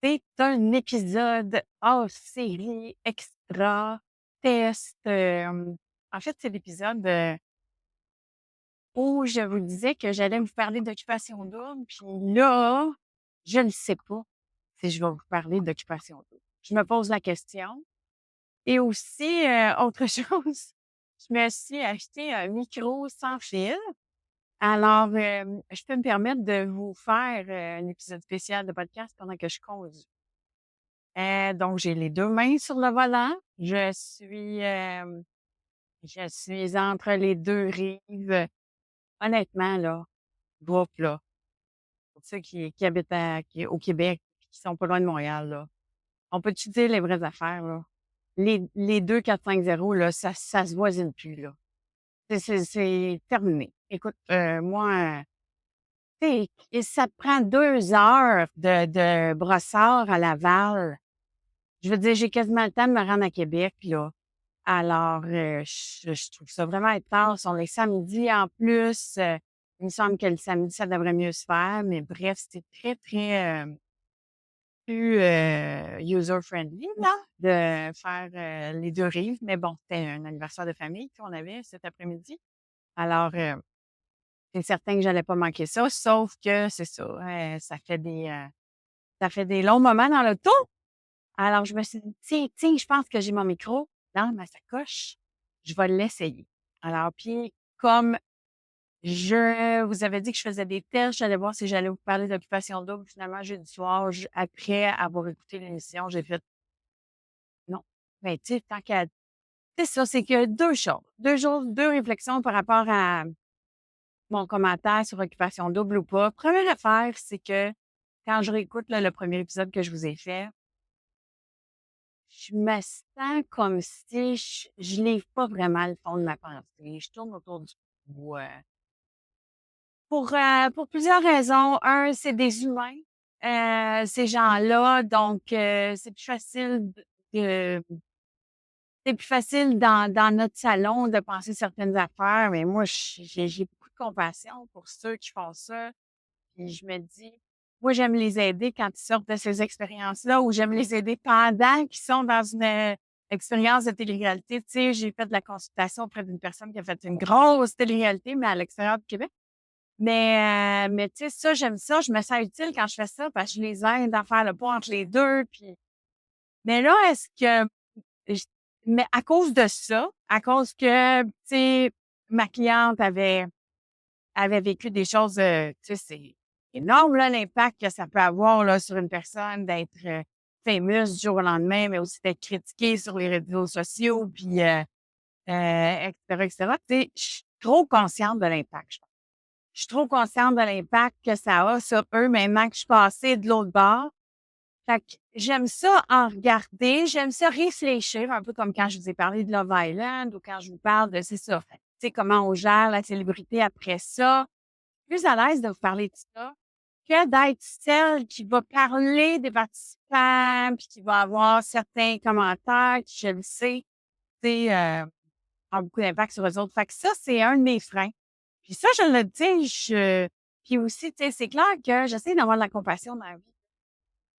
C'est un épisode hors série, extra, test. En fait, c'est l'épisode où je vous disais que j'allais vous parler d'occupation double. Puis là, je ne sais pas si je vais vous parler d'occupation double. Je me pose la question. Et aussi, autre chose, je me suis acheté un micro sans fil. Alors, je peux me permettre de vous faire un épisode spécial de podcast pendant que je conduis. Donc, j'ai les 2 mains sur le volant. Je suis entre les 2 rives. Honnêtement, là, groupe, là, pour ceux qui habitent au Québec, qui sont pas loin de Montréal, là, on peut-tu dire les vraies affaires, là? Les 2 450, là, ça se voisine plus, là. C'est terminé. Écoute, moi, tu sais, et ça te prend 2 heures de Brossard à Laval. Je veux dire, j'ai quasiment le temps de me rendre à Québec, là. Alors, je trouve ça vraiment intense. On est samedi en plus. Il me semble que le samedi, ça devrait mieux se faire, mais bref, c'était très, très, plus, user-friendly, là, de faire, les 2 rives. Mais bon, c'était un anniversaire de famille qu'on avait cet après-midi. Alors, c'est certain que j'allais pas manquer ça, sauf que c'est ça, ça fait des longs moments dans l'auto. Alors, je me suis dit: «Tiens, tiens, je pense que j'ai mon micro dans ma sacoche. Je vais l'essayer». Alors, puis comme je vous avais dit que je faisais des tests, j'allais voir si j'allais vous parler d'occupation double. Finalement, jeudi soir, après avoir écouté l'émission, j'ai fait: «Non». Ben, tu sais, tant qu'à c'est ça, c'est que 2 choses, 2 réflexions par rapport à mon commentaire sur occupation double ou pas. Première affaire, c'est que quand je réécoute, là, le premier épisode que je vous ai fait, je me sens comme si je livre pas vraiment le fond de ma pensée. Je tourne autour du pot, pour plusieurs raisons. Un, c'est des humains, ces gens-là, donc c'est plus facile de c'est plus facile dans notre salon de penser certaines affaires, mais moi, j'ai beaucoup de compassion pour ceux qui font ça. Puis je me dis, moi, j'aime les aider quand ils sortent de ces expériences-là ou j'aime les aider pendant qu'ils sont dans une, expérience de télé-réalité. Tu sais, j'ai fait de la consultation auprès d'une personne qui a fait une grosse télé-réalité, mais à l'extérieur du Québec. Mais tu sais, ça, j'aime ça. Je me sens utile quand je fais ça parce que je les aide à faire le pont entre les 2. Puis mais là, est-ce que j mais à cause de ça, à cause que, tu sais, ma cliente avait vécu des choses, tu sais, c'est énorme, là, l'impact que ça peut avoir, là, sur une personne d'être, famous du jour au lendemain, mais aussi d'être critiquée sur les réseaux sociaux, puis, et cetera, et cetera. Tu sais, je suis trop consciente de l'impact, je pense. Je suis trop consciente de l'impact que ça a sur eux maintenant que je suis passée de l'autre bord. Fait que j'aime ça en regarder, j'aime ça réfléchir, un peu comme quand je vous ai parlé de Love Island ou quand je vous parle de c'est ça, tu sais, comment on gère la célébrité après ça. Plus à l'aise de vous parler de ça que d'être celle qui va parler des participants, puis qui va avoir certains commentaires qui, je le sais, tu sais, ont beaucoup d'impact sur eux autres. Fait que ça, c'est un de mes freins. Puis ça, je le dis, puis aussi, tu sais, c'est clair que j'essaie d'avoir de la compassion dans la vie.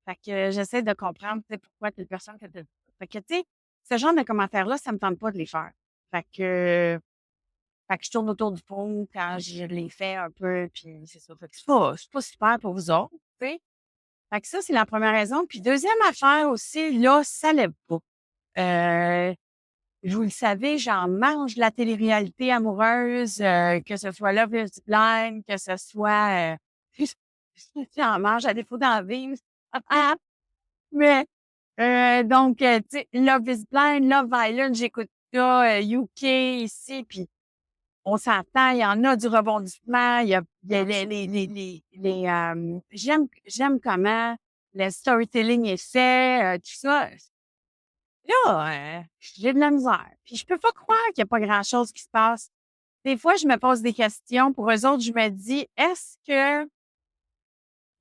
Fait que j'essaie de comprendre, tu sais, pourquoi telle personne fait telle fait que, tu sais, ce genre de commentaires-là, ça me tente pas de les faire. Fait que fait que je tourne autour du pot quand je les fais un peu, puis c'est ça. Fait que c'est pas super pour vous autres, tu sais? Fait que ça, c'est la première raison. Puis deuxième affaire aussi, là, ça lève pas. Euh, vous le savez, j'en mange de la télé-réalité amoureuse, que ce soit Love is Blind, que ce soit, j'en mange à défaut d'en vivre. Mais, donc, tu sais, Love is Blind, Love Island, j'écoute ça, UK ici, puis on s'entend, il y en a du rebondissement, il y a j'aime comment le storytelling est fait, tout ça. Là, j'ai de la misère. Puis je peux pas croire qu'il y a pas grand-chose qui se passe. Des fois, je me pose des questions. Pour eux autres, je me dis: «Est-ce que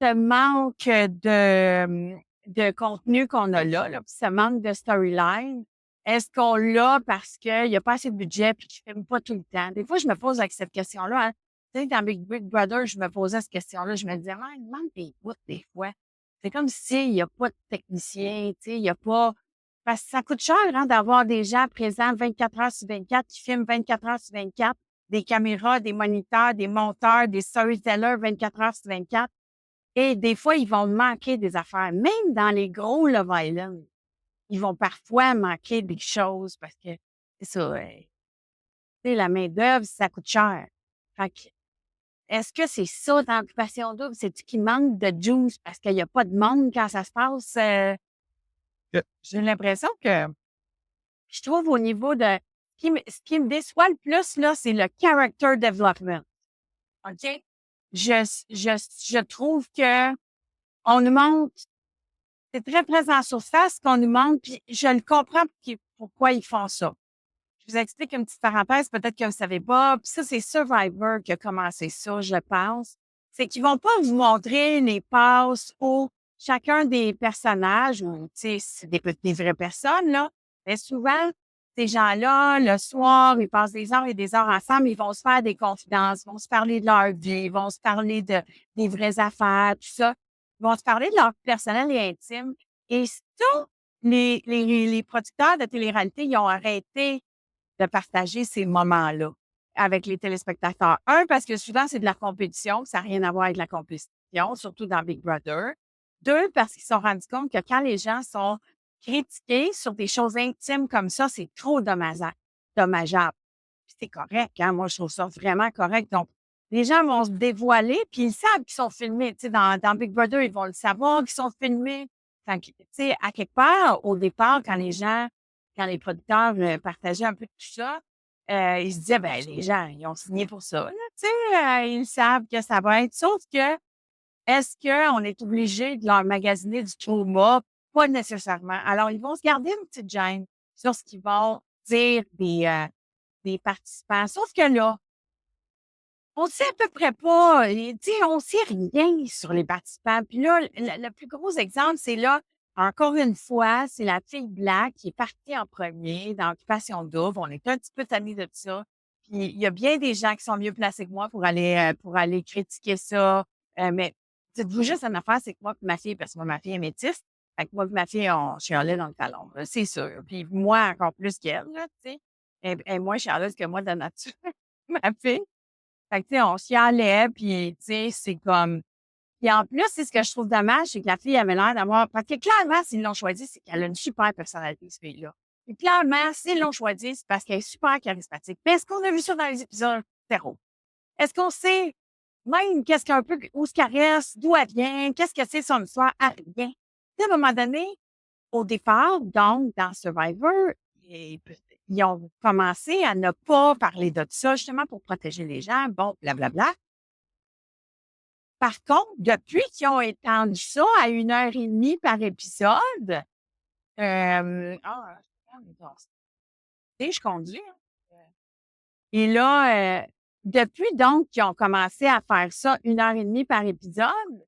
ce manque de contenu qu'on a là, puis ce manque de storyline, est-ce qu'on l'a parce qu'il y a pas assez de budget puis qu'ils filment pas tout le temps?» Des fois, je me pose avec cette question-là, hein. Tu sais, dans Big Brother, je me posais cette question-là. Je me disais: «Ouais, il manque des bouts des fois». C'est comme s'il y a pas de technicien, tu sais, il y a pas parce que ça coûte cher, hein, d'avoir des gens présents 24 heures sur 24 qui filment 24 heures sur 24, des caméras, des moniteurs, des monteurs, des storytellers 24 heures sur 24 et des fois, ils vont manquer des affaires. Même dans les gros Love Island, ils vont parfois manquer des choses parce que c'est ça, tu sais, la main-d'œuvre, ça coûte cher. Fait que est-ce que c'est ça dans Occupation Double? C'est-tu qu'il manque de juice parce qu'il y a pas de monde quand ça se passe? J'ai l'impression que je trouve au niveau de ce qui me déçoit le plus, là, c'est le character development. OK? Je trouve que on nous montre c'est très présent en surface qu'on nous montre, puis je le comprends pourquoi ils font ça. Je vous explique une petite parenthèse, peut-être que vous savez pas. Puis ça, c'est Survivor qui a commencé ça, je pense. C'est qu'ils vont pas vous montrer les passes où chacun des personnages, ou, tu sais, c'est des vraies personnes, là. Mais souvent, ces gens-là, le soir, ils passent des heures et des heures ensemble, ils vont se faire des confidences, ils vont se parler de leur vie, ils vont se parler des vraies affaires, tout ça. Ils vont se parler de leur personnel et intime. Et ça, les producteurs de télé-réalité, ils ont arrêté de partager ces moments-là avec les téléspectateurs. Un, parce que souvent, c'est de la compétition, ça n'a rien à voir avec la compétition, surtout dans Big Brother. Deux, parce qu'ils se sont rendus compte que quand les gens sont critiqués sur des choses intimes comme ça, c'est trop dommageable. Puis c'est correct, hein? Moi, je trouve ça vraiment correct. Donc, les gens vont se dévoiler, puis ils savent qu'ils sont filmés. Tu sais, dans Big Brother, ils vont le savoir qu'ils sont filmés. Fait que, tu sais, à quelque part, au départ, quand les producteurs partageaient un peu tout ça, ils se disaient, ben les gens, ils ont signé pour ça, là, tu sais, ils savent que ça va être. Sauf que, est-ce qu'on est obligé de leur magasiner du trauma? Pas nécessairement. Alors, ils vont se garder une petite gêne sur ce qu'ils vont dire des participants. Sauf que là, on sait à peu près pas, tu sais, on sait rien sur les participants. Puis là, le plus gros exemple, c'est là, encore une fois, c'est la fille Black qui est partie en premier dans Occupation Double. On est un petit peu tannés de ça. Puis il y a bien des gens qui sont mieux placés que moi pour aller critiquer ça. Mais dites-vous juste une affaire, c'est que moi et ma fille, parce que moi, ma fille est métisse, fait que moi et ma fille, on chialait dans le talon, là, c'est sûr. Puis moi, encore plus qu'elle, là, tu sais. Elle est moins chialeuse que moi de nature, ma fille. Fait que, tu sais, on chialait, puis, tu sais, c'est comme puis en plus, c'est ce que je trouve dommage, c'est que la fille avait l'air d'avoir parce que clairement, s'ils l'ont choisie, c'est qu'elle a une super personnalité, cette fille-là. Puis clairement, s'ils l'ont choisie, c'est parce qu'elle est super charismatique. Mais est-ce qu'on a vu ça dans les épisodes? Zéro. Est-ce qu'on sait même qu'est-ce qu'un peu où ce qu'elle reste, d'où elle vient, qu'est-ce que c'est son histoire? À rien. Tu sais, à un moment donné, au départ, donc, dans Survivor, et ils ont commencé à ne pas parler de ça, justement pour protéger les gens, bon, blablabla. Par contre, depuis qu'ils ont étendu ça à 1 heure et demie par épisode, je conduis, hein. Et là, depuis donc qu'ils ont commencé à faire ça 1 heure et demie par épisode,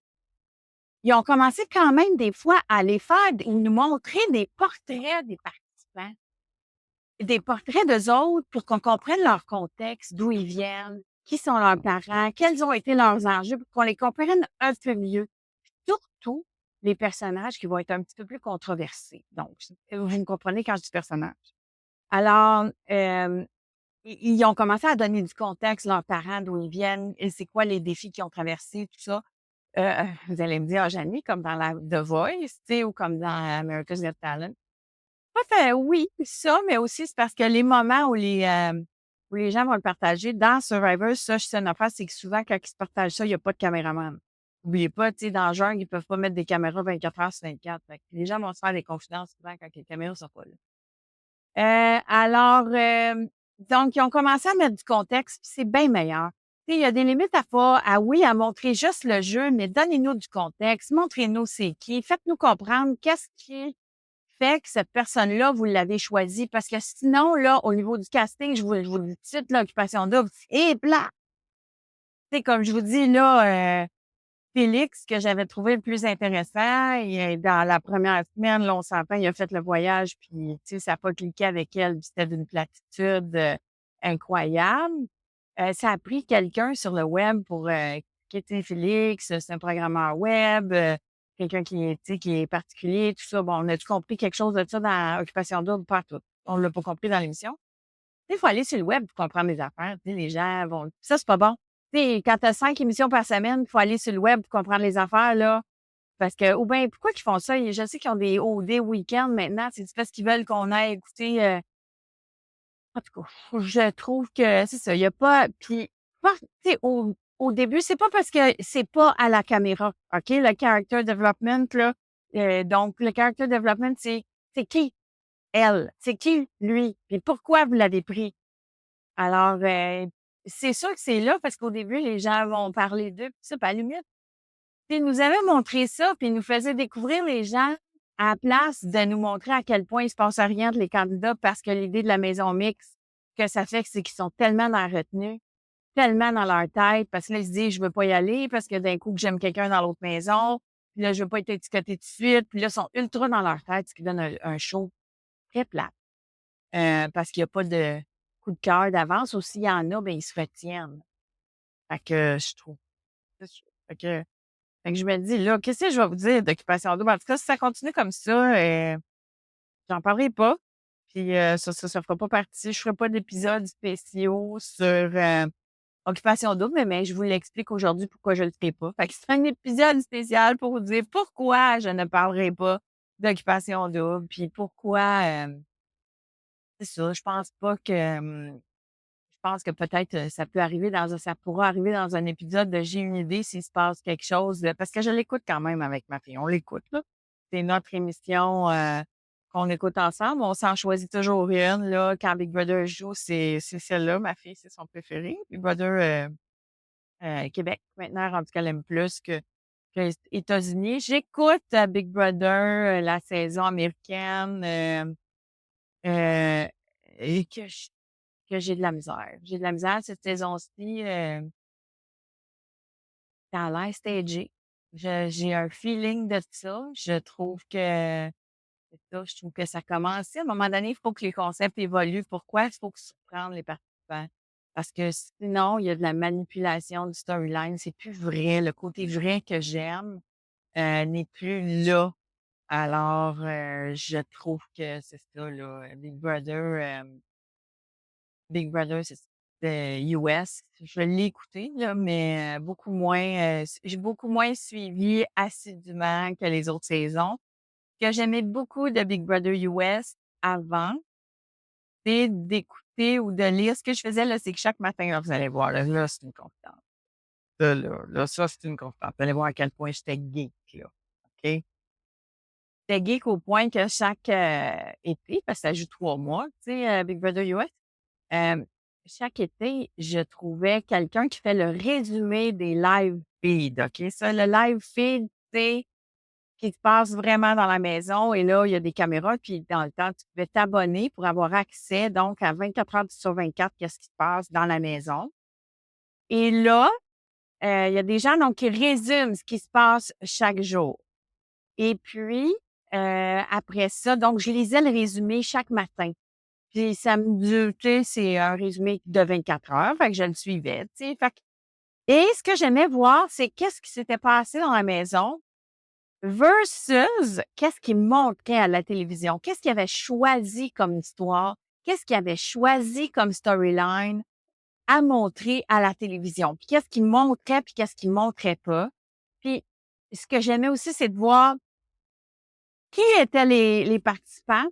ils ont commencé quand même des fois à les faire nous montrer des portraits des participants. Des portraits d'eux autres pour qu'on comprenne leur contexte, d'où ils viennent, qui sont leurs parents, quels ont été leurs enjeux, pour qu'on les comprenne un peu mieux. Surtout les personnages qui vont être un petit peu plus controversés. Donc, vous me comprenez quand je dis personnage. Alors, ils ont commencé à donner du contexte, leurs parents, d'où ils viennent, et c'est quoi les défis qu'ils ont traversés, tout ça. Vous allez me dire, ah, Janie, comme dans la The Voice, tu sais, ou comme dans America's Got Talent. Fait, oui, ça, mais aussi c'est parce que les moments où les gens vont le partager dans Survivor, ça, je sais une affaire, c'est que souvent, quand ils se partagent ça, il y a pas de caméraman. Oubliez pas, tu sais, dans le jungle, ils peuvent pas mettre des caméras 24 heures sur 24. Fait que les gens vont se faire des confidences souvent quand les caméras sont pas là. Alors, donc, ils ont commencé à mettre du contexte, puis c'est bien meilleur. Tu sais, il y a des limites à montrer juste le jeu, mais donnez-nous du contexte, montrez-nous c'est qui, faites-nous comprendre qu'est-ce qui fait que cette personne-là, vous l'avez choisie. Parce que sinon, là, au niveau du casting, je vous le dis tout de suite, l'Occupation Double, c'est plat. Tu sais, comme je vous dis, là, Félix, que j'avais trouvé le plus intéressant, et dans la première semaine, là, on s'entend, il a fait le voyage, puis, tu sais, ça n'a pas cliqué avec elle, puis c'était d'une platitude incroyable. Ça a pris quelqu'un sur le web pour quitter Félix, c'est un programmeur web, quelqu'un qui est, tu sais, qui est particulier, tout ça. Bon, on a-tu compris quelque chose de ça dans Occupation Double? Pas tout. On l'a pas compris dans l'émission. Il faut aller sur le web pour comprendre les affaires. Tu sais, les gens vont. Ça, c'est pas bon. Tu sais, quand tu as 5 émissions par semaine, il faut aller sur le web pour comprendre les affaires, là. Parce que, ou bien, pourquoi ils font ça? Je sais qu'ils ont des OD week-end maintenant. C'est parce qu'ils veulent qu'on aille écouter. En tout cas, je trouve que c'est ça. Il y a pas. Puis, tu sais, au début, c'est pas parce que c'est pas à la caméra. OK? Le character development, là. Donc, le character development, c'est qui? Elle. C'est qui, lui? Puis pourquoi vous l'avez pris? Alors, c'est sûr que c'est là parce qu'au début, les gens vont parler d'eux, puis ça, puis à la limite, ils nous avaient montré ça, puis ils nous faisaient découvrir les gens à la place de nous montrer à quel point il se passe rien entre les candidats parce que l'idée de la maison mixte, que ça fait, c'est qu'ils sont tellement dans la retenue, tellement dans leur tête, parce que là, ils se disent, je veux pas y aller parce que d'un coup, que j'aime quelqu'un dans l'autre maison, puis là, je veux pas être étiqueté tout de suite, puis là, ils sont ultra dans leur tête, ce qui donne un show très plat. Parce qu'il y a pas de coup de cœur d'avance ou s'il y en a, ben ils se retiennent. Fait que je trouve c'est ça. Fait que je me dis là, qu'est-ce que je vais vous dire d'Occupation Double? En tout cas, si ça continue comme ça, j'en parlerai pas. Puis, ça fera pas partie je ferai pas d'épisodes spéciaux sur, Occupation Double, mais je vous l'explique aujourd'hui pourquoi je le ferai pas. Fait que c'est un épisode spécial pour vous dire pourquoi je ne parlerai pas d'Occupation Double, puis pourquoi, c'est ça, je pense pas que, je pense que peut-être, ça pourra arriver dans un épisode de J'ai une idée s'il se passe quelque chose, parce que je l'écoute quand même avec ma fille. On l'écoute, là. C'est notre émission, qu'on écoute ensemble. On s'en choisit toujours une, là. Quand Big Brother joue, c'est celle-là. Ma fille, c'est son préféré. Big Brother, Québec, maintenant, rendu qu'elle aime plus que les États-Unis. J'écoute, Big Brother, la saison américaine, et que j'ai de la misère. J'ai de la misère cette saison-ci, ça a l'air stagé. J'ai un feeling de ça. Je trouve que c'est ça, je trouve que ça commence. Tu sais, à un moment donné, il faut que les concepts évoluent. Pourquoi? Il faut que surprendre les participants. Parce que sinon, il y a de la manipulation du storyline. C'est plus vrai. Le côté vrai que j'aime, n'est plus là. Alors, je trouve que c'est ça, là. Big Brother, c'est US. Je l'ai écouté, là, mais beaucoup moins, j'ai beaucoup moins suivi assidûment que les autres saisons. Ce que j'aimais beaucoup de Big Brother US avant, c'est d'écouter ou de lire. Ce que je faisais, là, c'est que chaque matin, là, vous allez voir, là, c'est une confidence. Ça, c'est une confidence. Vous allez voir à quel point j'étais geek, là. OK? J'étais geek au point que chaque, été, parce que ça joue 3 mois, tu sais, Big Brother US. Chaque été, je trouvais quelqu'un qui fait le résumé des live feeds, OK? Ça, le live feed, c'est qui se passe vraiment dans la maison et là, il y a des caméras, puis dans le temps, tu pouvais t'abonner pour avoir accès, donc à 24 heures sur 24, qu'est-ce qui se passe dans la maison. Et là, il y a des gens donc qui résument ce qui se passe chaque jour. Et puis, après ça, donc je lisais le résumé chaque matin. Puis ça me du tu sais, c'est un résumé de 24 heures, fait que je le suivais, tu sais, fait que et ce que j'aimais voir, c'est qu'est-ce qui s'était passé dans la maison versus qu'est-ce qu'ils montraient à la télévision. Qu'est-ce qu'ils avaient choisi comme histoire? Qu'est-ce qu'ils avaient choisi comme storyline à montrer à la télévision? Puis qu'est-ce qu'ils montraient, puis qu'est-ce qu'ils montraient pas? Puis ce que j'aimais aussi, c'est de voir qui étaient les participants,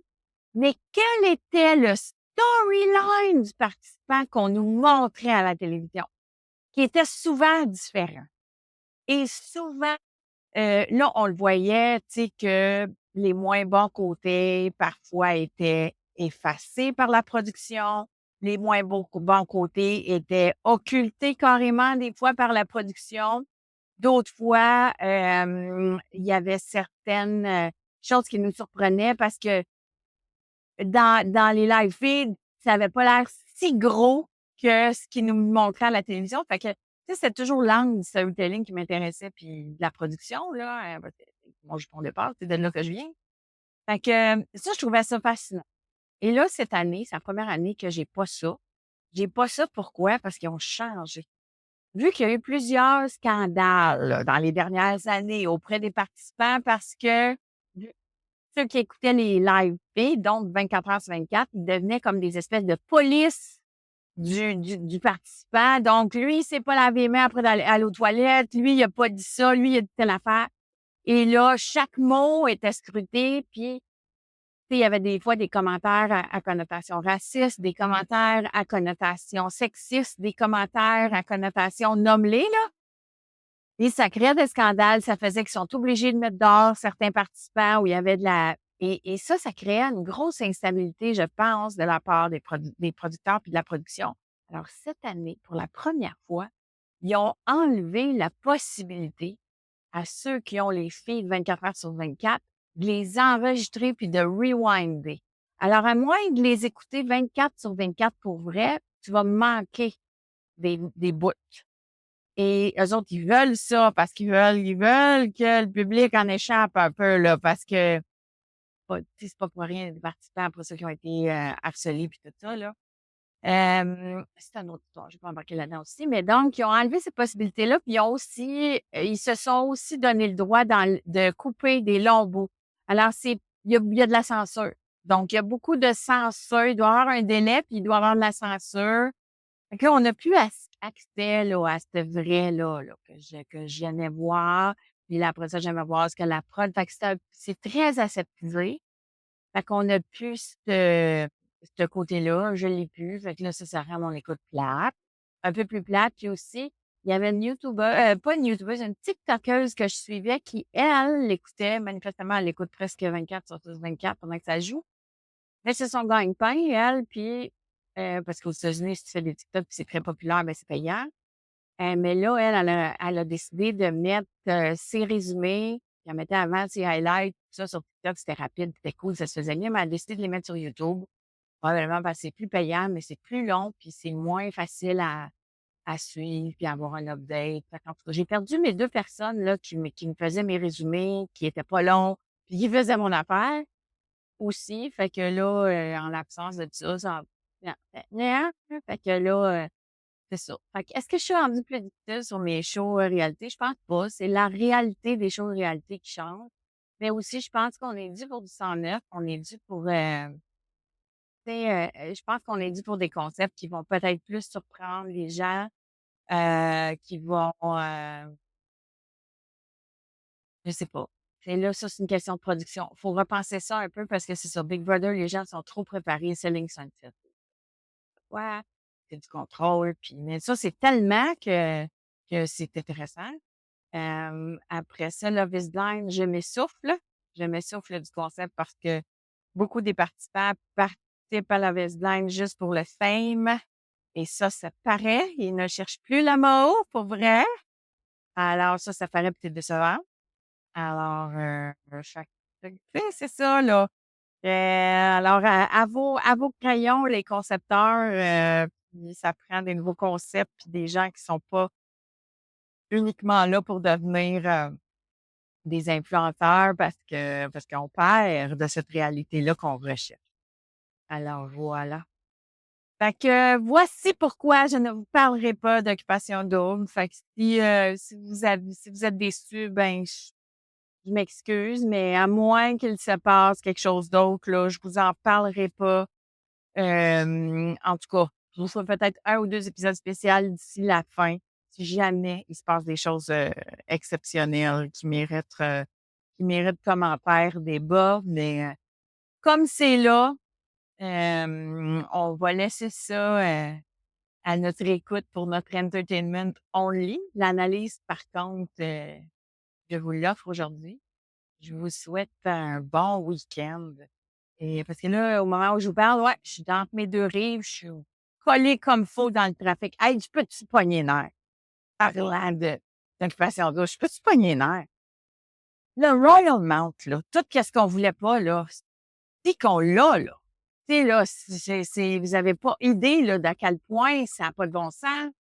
mais quel était le storyline du participant qu'on nous montrait à la télévision, qui était souvent différent. Et souvent, là, on le voyait, tu sais, que les moins bons côtés, parfois, étaient effacés par la production. Les moins bons côtés étaient occultés carrément, des fois, par la production. D'autres fois, il y avait certaines, choses qui nous surprenaient parce que dans les live feeds, ça avait pas l'air si gros que ce qu'ils nous montraient à la télévision. Fait que, tu sais, c'était toujours l'angle du storytelling qui m'intéressait, puis de la production, là, parce que mon jupon de départ, c'est de là que je viens. Fait que, ça, je trouvais ça fascinant. Et là, cette année, c'est la première année que j'ai pas ça. J'ai pas ça, pourquoi? Parce qu'ils ont changé. vu qu'il y a eu plusieurs scandales là, dans les dernières années auprès des participants parce que vu- ceux qui écoutaient les live feeds, donc 24 heures sur 24, ils devenaient comme des espèces de police du participant. Donc, lui, il s'est pas lavé les mains après d'aller aux toilettes. Lui, il a pas dit ça. Lui, il a dit telle affaire. Et là, chaque mot était scruté. Puis, tu sais, il y avait des fois des commentaires à connotation raciste, des commentaires à connotation sexiste, des commentaires à connotation nomme-les, là. Et ça créait des scandales. Ça faisait qu'ils sont obligés de mettre dehors certains participants où il y avait de la... Et ça créait une grosse instabilité, je pense, de la part des producteurs puis de la production. Alors, cette année, pour la première fois, ils ont enlevé la possibilité à ceux qui ont les feeds 24 heures sur 24 de les enregistrer puis de rewinder. Alors, à moins de les écouter 24 sur 24 pour vrai, tu vas manquer des bouts. Et eux autres, ils veulent ça parce qu'ils veulent que le public en échappe un peu, là, parce que tu sais, c'est pas pour rien des participants pour ceux qui ont été harcelés puis tout ça, là. C'est une autre histoire, je vais pas embarquer là-dedans aussi. Mais donc, ils ont enlevé cette possibilité-là, puis ils ont aussi, ils se sont aussi donné le droit de couper des longs bouts. Alors, il y a de la censure. Donc, il y a beaucoup de censure. Il doit y avoir un délai, puis il doit y avoir de la censure. Fait que là, on n'a plus accès là, à ce vrai-là que j'aimais voir. Puis là, après ça, j'aimais voir ce que la prod. Fait que c'est très aseptisé. Fait qu'on a plus ce côté-là. Je l'ai plus. Fait que là, ça rend mon écoute plate. Un peu plus plate. Puis aussi, il y avait une YouTuber, pas une YouTubeuse, une TikTokeuse que je suivais qui, elle, l'écoutait. Manifestement, elle l'écoute presque 24 sur 24 pendant que ça joue. Mais c'est son gagne-pain, elle, puis parce qu'aux États-Unis, si tu fais des TikTok puis c'est très populaire, ben c'est payant. Mais là, elle a décidé de mettre ses résumés, puis elle mettait avant ses highlights, tout ça sur TikTok, c'était rapide, c'était cool, ça se faisait bien, mais elle a décidé de les mettre sur YouTube. Probablement parce que c'est plus payant, mais c'est plus long, puis c'est moins facile à suivre, puis à avoir un update. Fait qu'en tout cas, j'ai perdu mes 2 personnes là, qui me faisaient mes résumés, qui étaient pas longs, puis qui faisaient mon affaire aussi. Fait que là, en l'absence de ça fait que là, c'est ça. Fait que est-ce que je suis rendue plus difficile sur mes shows, réalité? Je pense pas. C'est la réalité des shows réalité qui change. Mais aussi, je pense qu'on est dû pour du 109. On est dû pour, tu sais, je pense qu'on est dû pour des concepts qui vont peut-être plus surprendre les gens, qui vont, je sais pas. C'est là, ça, c'est une question de production. Faut repenser ça un peu parce que c'est ça. Big Brother, les gens sont trop préparés. Selling Sunset. Ouais, c'est du contrôle. Puis, mais ça, c'est tellement que c'est intéressant. Après ça, Love is Blind, je m'essouffle. Je m'essouffle du concept parce que beaucoup des participants participent à Love is Blind juste pour le fame. Et ça paraît. Ils ne cherchent plus l'amour pour vrai. Alors ça paraît peut-être décevant. Alors, tu sais, c'est ça, là. Alors, à vos crayons, les concepteurs, puis ça prend des nouveaux concepts puis des gens qui sont pas uniquement là pour devenir, des influenceurs parce qu'on perd de cette réalité-là qu'on recherche. Alors voilà. Fait que voici pourquoi je ne vous parlerai pas d'Occupation Double. Fait que si vous êtes déçus, ben je m'excuse, mais à moins qu'il se passe quelque chose d'autre, là, je vous en parlerai pas. En tout cas, je vous ferai peut-être un ou 2 épisodes spéciaux d'ici la fin, si jamais il se passe des choses, exceptionnelles qui méritent commentaires, débats, mais, comme c'est là, on va laisser ça, à notre écoute pour notre entertainment only. L'analyse, par contre, je vous l'offre aujourd'hui. Je vous souhaite un bon week-end. Et parce que là, au moment où je vous parle, ouais, je suis entre mes 2 rives, je suis collée comme faux dans le trafic. Hey, je peux-tu pogner les nerfs? Parlant d'occupation double, je peux-tu pogner les nerfs? Le Royal Mount, là, tout qu'est-ce qu'on voulait pas, là, c'est qu'on l'a, là. Tu sais, là, vous avez pas idée, là, d'à quel point ça a pas de bon sens.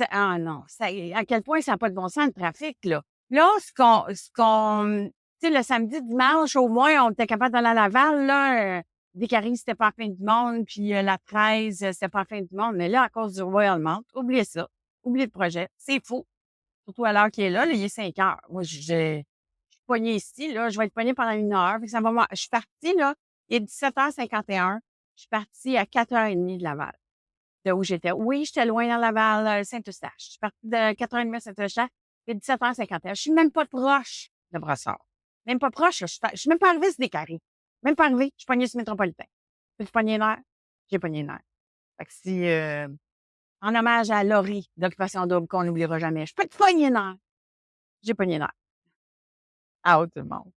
Ah non, à quel point ça a pas de bon sens, le trafic, là. Là, tu sais, le samedi, dimanche, au moins, on était capable d'aller à Laval, là, Des caries, c'était pas la fin du monde, puis la 13, c'était pas la fin du monde. Mais là, à cause du Royal Mount, oubliez ça. Oubliez le projet. C'est fou. Surtout à l'heure qu'il est là, il est 5 heures. Moi, je suis pognée ici, là. Je vais être pognée pendant 1 heure. Fait que ça va je suis partie, là. Il est 17h51. Je suis partie à 4h30 de Laval, de où j'étais. Oui, j'étais loin dans Laval, Saint-Eustache. Je suis partie de 4h30 à Saint-Eustache. Il est 17h51. Je suis même pas proche de Brossard. Même pas proche, là. Je suis même pas arrivée sur des carrés. Même pas arrivée. Je suis pognée sur le métropolitain. Peux-tu pogner une heure? J'ai pogné une heure. Fait que si, en hommage à Laurie d'Occupation Double, qu'on n'oubliera jamais, je peux te pogner une heure. J'ai pogné une heure. À tout le monde.